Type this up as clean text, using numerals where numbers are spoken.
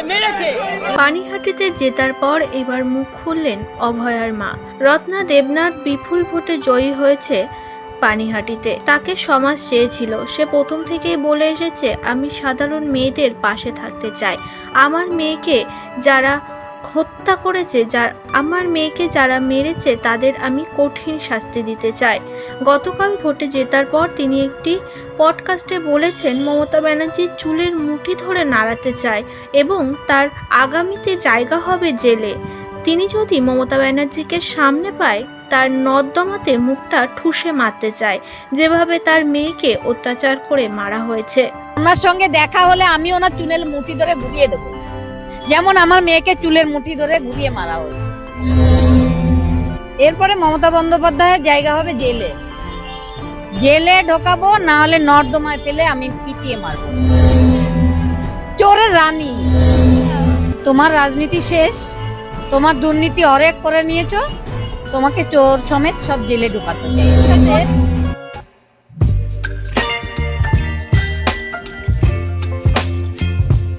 মেরেছে। পানিহাটিতে জেতার পর এবার মুখ খুললেন অভয়ার মা। রত্না দেবনাথ বিপুল ভোটে জয়ী হয়েছে পানিহাটিতে। তাকে সমাজ চেয়েছিল। সে প্রথম থেকেই বলে এসেছে, আমি সাধারণ মেয়েদের পাশে থাকতে চাই। আমার মেয়েকে যারা হত্যা করেছে, আমার মেয়েকে যারা মেরেছে তাদের আমি কঠিন শাস্তি দিতে চাই। গতকাল ভোটে জেতার পর তিনি একটি পডকাস্টে বলেছেন, মমতা ব্যানার্জির চুলের মুঠি ধরে নাড়াতে চায় এবং তার আগামীতে জায়গা হবে জেলে। তিনি যদি মমতা ব্যানার্জিকে সামনে পায়, তার নর্দমাতে মুখটা ঠুসে মারতে চায়, যেভাবে তার মেয়েকে অত্যাচার করে মারা হয়েছে। ওনার সঙ্গে দেখা হলে আমি ওনার চুলের মুঠি ধরে ঘুরিয়ে দেবো, যেমন আমার মেয়েকে চুলের মুঠি ধরে ঘুরিয়ে মারা হয়েছে। এরপরে মমতা বন্দ্যোপাধ্যায়ের জায়গা হবে জেলে। জেলে ঢোকাবো, না হলে নর্দমায় ফেলে আমি পিটিয়ে মারবো। চোরের রানী, তোমার রাজনীতি শেষ, তোমার দুর্নীতি অনেক করে নিয়েছো, তোমাকে চোর সমেত সব জেলে ঢোকাতে চাই।